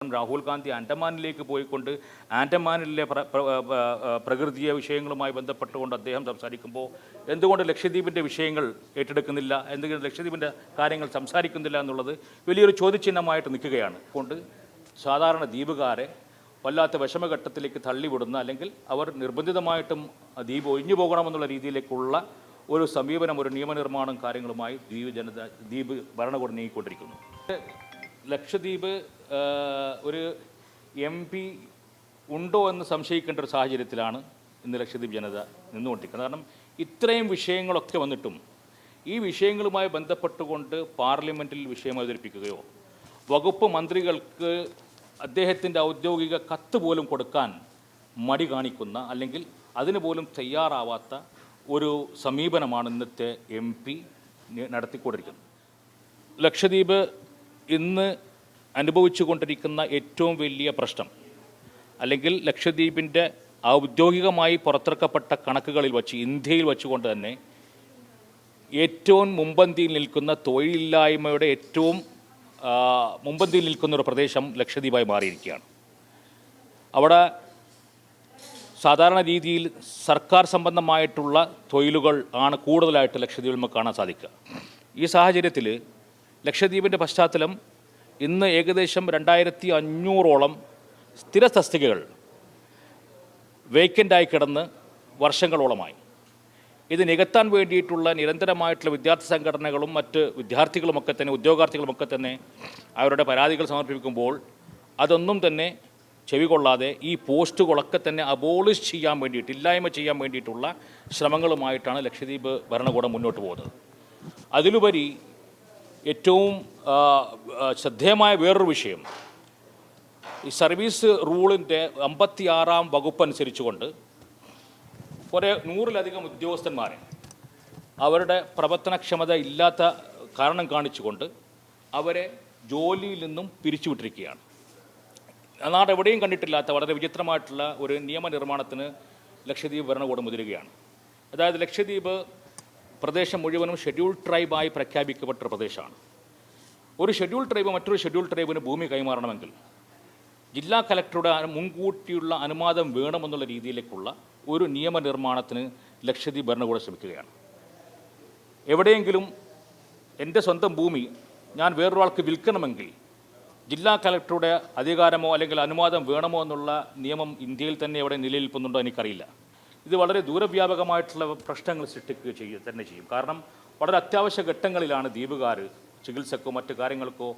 കാരണം രാഹുൽ ഗാന്ധി ആൻഡമാനിലേക്ക് പോയിക്കൊണ്ട് ആൻഡമാനിലെ പ്രകൃതിയ വിഷയങ്ങളുമായി ബന്ധപ്പെട്ടുകൊണ്ട് അദ്ദേഹം സംസാരിക്കുമ്പോൾ എന്തുകൊണ്ട് ലക്ഷദ്വീപിൻ്റെ വിഷയങ്ങൾ ഏറ്റെടുക്കുന്നില്ല, എന്തുകൊണ്ട് ലക്ഷദ്വീപിൻ്റെ കാര്യങ്ങൾ സംസാരിക്കുന്നില്ല എന്നുള്ളത് വലിയൊരു ചോദ്യചിഹ്നമായിട്ട് നിൽക്കുകയാണ്. കൊണ്ട് സാധാരണ ദ്വീപുകാരെ വല്ലാത്ത വിഷമഘട്ടത്തിലേക്ക് തള്ളിവിടുന്ന, അല്ലെങ്കിൽ അവർ നിർബന്ധിതമായിട്ടും ദ്വീപ് ഒഴിഞ്ഞു പോകണമെന്നുള്ള രീതിയിലേക്കുള്ള ഒരു സമീപനം, ഒരു നിയമനിർമ്മാണം കാര്യങ്ങളുമായി ദ്വീപ് ഭരണകൂടം നീങ്ങിക്കൊണ്ടിരിക്കുന്നു. ലക്ഷദ്വീപ് ഒരു MP ഉണ്ടോ എന്ന് സംശയിക്കേണ്ട ഒരു സാഹചര്യത്തിലാണ് ഇന്ന് ലക്ഷദ്വീപ് ജനത നിന്നുകൊണ്ടിരിക്കുന്നത്. കാരണം ഇത്രയും വിഷയങ്ങളൊക്കെ വന്നിട്ടും ഈ വിഷയങ്ങളുമായി ബന്ധപ്പെട്ടുകൊണ്ട് പാർലമെൻറ്റിൽ വിഷയം അവതരിപ്പിക്കുകയോ വകുപ്പ് മന്ത്രികൾക്ക് അദ്ദേഹത്തിൻ്റെ ഔദ്യോഗിക കത്ത് പോലും കൊടുക്കാൻ മടി കാണിക്കുന്ന, അല്ലെങ്കിൽ അതിന് പോലും തയ്യാറാവാത്ത ഒരു സമീപനമാണ് ഇന്നത്തെ MP നടത്തിക്കൊണ്ടിരിക്കുന്നത്. ലക്ഷദ്വീപ് ഇന്ന് അനുഭവിച്ചു കൊണ്ടിരിക്കുന്ന ഏറ്റവും വലിയ പ്രശ്നം, അല്ലെങ്കിൽ ലക്ഷദ്വീപിൻ്റെ ഔദ്യോഗികമായി പുറത്തിറക്കപ്പെട്ട കണക്കുകളിൽ വച്ച് ഇന്ത്യയിൽ വച്ചുകൊണ്ട് തന്നെ ഏറ്റവും മുൻപന്തിയിൽ നിൽക്കുന്ന തൊഴിലില്ലായ്മയുടെ ഏറ്റവും മുൻപന്തിയിൽ നിൽക്കുന്ന ഒരു പ്രദേശം ലക്ഷദ്വീപായി മാറിയിരിക്കുകയാണ്. അവിടെ സാധാരണ രീതിയിൽ സർക്കാർ സംബന്ധമായിട്ടുള്ള തൊഴിലുകൾ ആണ് കൂടുതലായിട്ട് ലക്ഷദ്വീപിൽ നമുക്ക് കാണാൻ സാധിക്കുക. ഈ സാഹചര്യത്തിൽ ലക്ഷദ്വീപിൻ്റെ പശ്ചാത്തലം ഇന്ന് ഏകദേശം 2500ഓളം സ്ഥിര തസ്തികകൾ വേക്കൻ്റായി കിടന്ന് വർഷങ്ങളോളമായി. ഇത് നികത്താൻ വേണ്ടിയിട്ടുള്ള നിരന്തരമായിട്ടുള്ള വിദ്യാർത്ഥി സംഘടനകളും മറ്റ് വിദ്യാർത്ഥികളുമൊക്കെ തന്നെ, ഉദ്യോഗാർത്ഥികളുമൊക്കെ തന്നെ അവരുടെ പരാതികൾ സമർപ്പിക്കുമ്പോൾ അതൊന്നും തന്നെ ചെവികൊള്ളാതെ ഈ പോസ്റ്റുകളൊക്കെ തന്നെ അബോളിഷ് ചെയ്യാൻ വേണ്ടിയിട്ട്, ഇല്ലായ്മ ചെയ്യാൻ വേണ്ടിയിട്ടുള്ള ശ്രമങ്ങളുമായിട്ടാണ് ലക്ഷദ്വീപ് ഭരണകൂടം മുന്നോട്ട് പോകുന്നത്. അതിലുപരി ഏറ്റവും ശ്രദ്ധേയമായ വേറൊരു വിഷയം, ഈ സർവീസ് റൂളിൻ്റെ 56-ാം വകുപ്പ് അനുസരിച്ചുകൊണ്ട് കുറേ 100-ലധികം ഉദ്യോഗസ്ഥന്മാരെ അവരുടെ പ്രവർത്തനക്ഷമത ഇല്ലാത്ത കാരണം കാണിച്ചുകൊണ്ട് അവരെ ജോലിയിൽ നിന്നും പിരിച്ചുവിട്ടിരിക്കുകയാണ്. നാട് എവിടെയും കണ്ടിട്ടില്ലാത്ത വളരെ വിചിത്രമായിട്ടുള്ള ഒരു നിയമനിർമ്മാണത്തിന് ലക്ഷദ്വീപ് ഭരണകൂടം മുതിരുകയാണ്. അതായത് ലക്ഷദ്വീപ് പ്രദേശം മുഴുവനും ഷെഡ്യൂൾ ട്രൈബായി പ്രഖ്യാപിക്കപ്പെട്ട പ്രദേശമാണ്. ഒരു ഷെഡ്യൂൾ ട്രൈബ് മറ്റൊരു ഷെഡ്യൂൾ ട്രൈബിന് ഭൂമി കൈമാറണമെങ്കിൽ ജില്ലാ കലക്ടറുടെ മുൻകൂട്ടിയുള്ള അനുവാദം വേണമെന്നുള്ള രീതിയിലേക്കുള്ള ഒരു നിയമനിർമ്മാണത്തിന് ലക്ഷദ്വീപ് ഭരണകൂടം ശ്രമിക്കുകയാണ്. എവിടെയെങ്കിലും എൻ്റെ സ്വന്തം ഭൂമി ഞാൻ വേറൊരാൾക്ക് വിൽക്കണമെങ്കിൽ ജില്ലാ കലക്ടറുടെ അധികാരമോ അല്ലെങ്കിൽ അനുവാദം വേണമോ എന്നുള്ള നിയമം ഇന്ത്യയിൽ തന്നെ എവിടെ നിലനിൽക്കുന്നുണ്ടോ എനിക്കറിയില്ല. ഇത് വളരെ ദൂരവ്യാപകമായിട്ടുള്ള പ്രശ്നങ്ങൾ സൃഷ്ടിക്കുക തന്നെ ചെയ്യും. കാരണം വളരെ അത്യാവശ്യ ഘട്ടങ്ങളിലാണ് ദ്വീപുകാർ ചികിത്സക്കോ മറ്റു കാര്യങ്ങൾക്കോ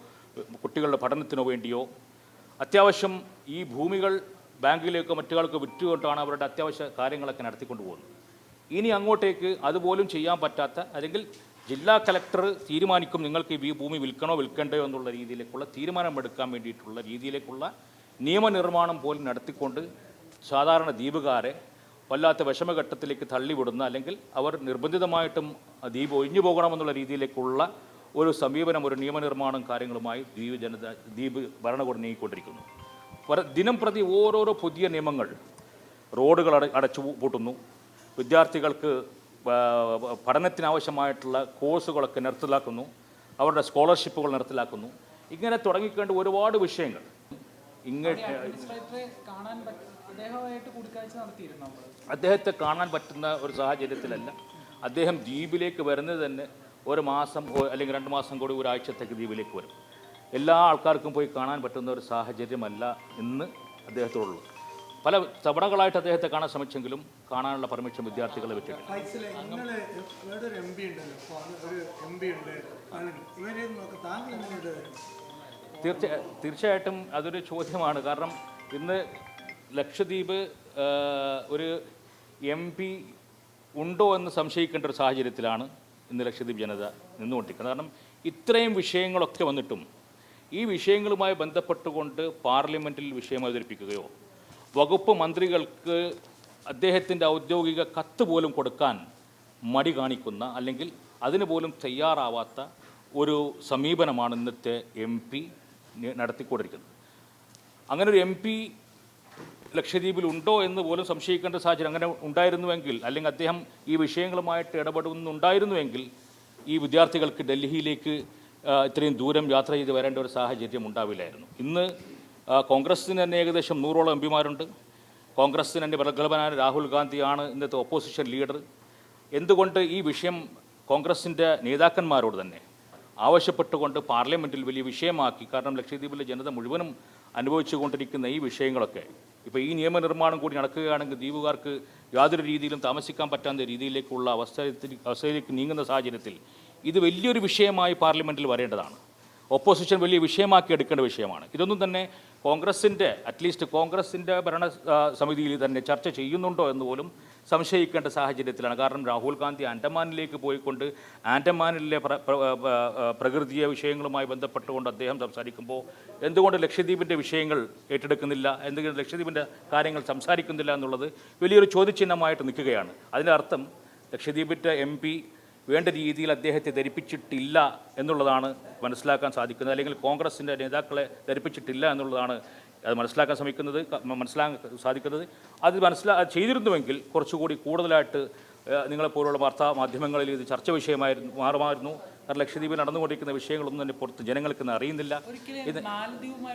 കുട്ടികളുടെ പഠനത്തിനോ വേണ്ടിയോ അത്യാവശ്യം ഈ ഭൂമികൾ ബാങ്കിലേക്കോ മറ്റുകൾക്കോ വിറ്റുകൊണ്ടാണ് അവരുടെ അത്യാവശ്യ കാര്യങ്ങളൊക്കെ നടത്തിക്കൊണ്ടു പോകുന്നത്. ഇനി അങ്ങോട്ടേക്ക് അതുപോലും ചെയ്യാൻ പറ്റാത്ത, അല്ലെങ്കിൽ ജില്ലാ കലക്ടർ തീരുമാനിക്കും നിങ്ങൾക്ക് ഈ ഭൂമി വിൽക്കണോ വിൽക്കണ്ടയോ എന്നുള്ള രീതിയിലേക്കുള്ള തീരുമാനമെടുക്കാൻ വേണ്ടിയിട്ടുള്ള രീതിയിലേക്കുള്ള നിയമനിർമ്മാണം പോലും നടത്തിക്കൊണ്ട് സാധാരണ ദ്വീപുകാരെ വല്ലാത്ത വിഷമഘട്ടത്തിലേക്ക് തള്ളിവിടുന്ന, അല്ലെങ്കിൽ അവർ നിർബന്ധിതമായിട്ടും ദ്വീപ് ഒഴിഞ്ഞു പോകണമെന്നുള്ള രീതിയിലേക്കുള്ള ഒരു സമീപനം, ഒരു നിയമനിർമ്മാണം കാര്യങ്ങളുമായി ദ്വീപ് ഭരണകൂടം നീങ്ങിക്കൊണ്ടിരിക്കുന്നു. ദിനം പ്രതി ഓരോരോ പുതിയ നിയമങ്ങൾ, റോഡുകൾ അടച്ചു പൂട്ടുന്നു, വിദ്യാർത്ഥികൾക്ക് പഠനത്തിനാവശ്യമായിട്ടുള്ള കോഴ്സുകളൊക്കെ നിർത്തലാക്കുന്നു, അവരുടെ സ്കോളർഷിപ്പുകൾ നിർത്തലാക്കുന്നു. ഇങ്ങനെ തുടങ്ങിക്കൊണ്ട് ഒരുപാട് വിഷയങ്ങൾ. അദ്ദേഹത്തെ കാണാൻ പറ്റുന്ന ഒരു സാഹചര്യത്തിലല്ല. അദ്ദേഹം ദ്വീപിലേക്ക് വരുന്നത് തന്നെ ഒരു മാസം അല്ലെങ്കിൽ 2 മാസം കൂടി ഒരാഴ്ചത്തേക്ക് ദ്വീപിലേക്ക് വരും. എല്ലാ ആൾക്കാർക്കും പോയി കാണാൻ പറ്റുന്ന ഒരു സാഹചര്യമല്ല ഇന്ന് അദ്ദേഹത്തോടുള്ളത്. പല തവണകളായിട്ട് അദ്ദേഹത്തെ കാണാൻ ശ്രമിച്ചെങ്കിലും കാണാനുള്ള പെർമിഷൻ വിദ്യാർത്ഥികളെ വെച്ചിട്ടില്ല. തീർച്ചയായിട്ടും അതൊരു ചോദ്യമാണ്. കാരണം ഇന്ന് ലക്ഷദ്വീപ് ഒരു MP ഉണ്ടോ എന്ന് സംശയിക്കേണ്ട ഒരു സാഹചര്യത്തിലാണ് ഇന്ന് ലക്ഷദ്വീപ് ജനത നിന്നുകൊണ്ടിരിക്കുന്നത്. കാരണം ഇത്രയും വിഷയങ്ങളൊക്കെ വന്നിട്ടും ഈ വിഷയങ്ങളുമായി ബന്ധപ്പെട്ടുകൊണ്ട് പാർലമെൻറ്റിൽ വിഷയം അവതരിപ്പിക്കുകയോ വകുപ്പ് മന്ത്രികൾക്ക് അദ്ദേഹത്തിൻ്റെ ഔദ്യോഗിക കത്ത് പോലും കൊടുക്കാൻ മടി കാണിക്കുന്ന, അല്ലെങ്കിൽ അതിന് പോലും തയ്യാറാവാത്ത ഒരു സമീപനമാണ് ഇന്നത്തെ MP നടത്തിക്കൊണ്ടിരിക്കുന്നത്. അങ്ങനെ ഒരു MP ലക്ഷദ്വീപിൽ ഉണ്ടോ എന്ന് പോലും സംശയിക്കേണ്ട സാഹചര്യം അങ്ങനെ ഉണ്ടായിരുന്നുവെങ്കിൽ, അല്ലെങ്കിൽ അദ്ദേഹം ഈ വിഷയങ്ങളുമായിട്ട് ഇടപെടുന്നുണ്ടായിരുന്നുവെങ്കിൽ ഈ വിദ്യാർത്ഥികൾക്ക് ഡൽഹിയിലേക്ക് ഇത്രയും ദൂരം യാത്ര ചെയ്ത് വരേണ്ട ഒരു സാഹചര്യം ഉണ്ടാവില്ലായിരുന്നു. ഇന്ന് കോൺഗ്രസ്സിന് തന്നെ ഏകദേശം 100ഓളം എം പിമാരുണ്ട്. കോൺഗ്രസ്സിന് തന്നെ പ്രഗത്ഭനായ രാഹുൽ ഗാന്ധിയാണ് ഇന്നത്തെ ഒപ്പോസിഷൻ ലീഡർ. എന്തുകൊണ്ട് ഈ വിഷയം കോൺഗ്രസിൻ്റെ നേതാക്കന്മാരോട് തന്നെ ആവശ്യപ്പെട്ടുകൊണ്ട് പാർലമെൻറ്റിൽ വലിയ വിഷയമാക്കി? കാരണം ലക്ഷദ്വീപിലെ ജനത മുഴുവനും അനുഭവിച്ചുകൊണ്ടിരിക്കുന്ന ഈ വിഷയങ്ങളൊക്കെ ഇപ്പോൾ ഈ നിയമനിർമ്മാണം കൂടി നടക്കുകയാണെങ്കിൽ ദ്വീപുകാർക്ക് യാതൊരു രീതിയിലും താമസിക്കാൻ പറ്റാത്ത രീതിയിലേക്കുള്ള അവസ്ഥയിലേക്ക് നീങ്ങുന്ന സാഹചര്യത്തിൽ ഇത് വലിയൊരു വിഷയമായി പാർലമെൻറ്റിൽ വരേണ്ടതാണ്. ഓപ്പോസിഷൻ വലിയ വിഷയമാക്കി എടുക്കേണ്ട വിഷയമാണ്. ഇതൊന്നും തന്നെ കോൺഗ്രസിൻ്റെ അറ്റ്ലീസ്റ്റ് കോൺഗ്രസിൻ്റെ ഭരണ സമിതിയിൽ തന്നെ ചർച്ച ചെയ്യുന്നുണ്ടോ എന്ന് പോലും സംശയിക്കേണ്ട സാഹചര്യത്തിലാണ്. കാരണം രാഹുൽ ഗാന്ധി ആൻഡമാനിലേക്ക് പോയിക്കൊണ്ട് ആൻഡമാനിലെ പ്രകൃതിയ വിഷയങ്ങളുമായി ബന്ധപ്പെട്ടുകൊണ്ട് അദ്ദേഹം സംസാരിക്കുമ്പോൾ എന്തുകൊണ്ട് ലക്ഷദ്വീപിൻ്റെ വിഷയങ്ങൾ ഏറ്റെടുക്കുന്നില്ല, എന്തുകൊണ്ട് ലക്ഷദ്വീപിൻ്റെ കാര്യങ്ങൾ സംസാരിക്കുന്നില്ല എന്നുള്ളത് വലിയൊരു ചോദ്യചിഹ്നമായിട്ട് നിൽക്കുകയാണ്. അതിൻ്റെ അർത്ഥം ലക്ഷദ്വീപിൻ്റെ എം പി വേണ്ട രീതിയിൽ അദ്ദേഹത്തെ ധരിപ്പിച്ചിട്ടില്ല എന്നുള്ളതാണ് മനസ്സിലാക്കാൻ സാധിക്കുന്നത്. അല്ലെങ്കിൽ കോൺഗ്രസിൻ്റെ നേതാക്കളെ ധരിപ്പിച്ചിട്ടില്ല എന്നുള്ളതാണ് അത് മനസ്സിലാക്കാൻ മനസ്സിലാക്കാൻ സാധിക്കുന്നത്. അത് ചെയ്തിരുന്നുവെങ്കിൽ കുറച്ചുകൂടി കൂടുതലായിട്ട് നിങ്ങളെപ്പോലുള്ള വാർത്താ മാധ്യമങ്ങളിൽ ഇത് ചർച്ച വിഷയമായിരുന്നു മാറുമായിരുന്നു. കാരണം ലക്ഷദ്വീപിൽ നടന്നുകൊണ്ടിരിക്കുന്ന വിഷയങ്ങളൊന്നും തന്നെ പുറത്ത് ജനങ്ങൾക്ക് അറിയുന്നില്ല. ഇത്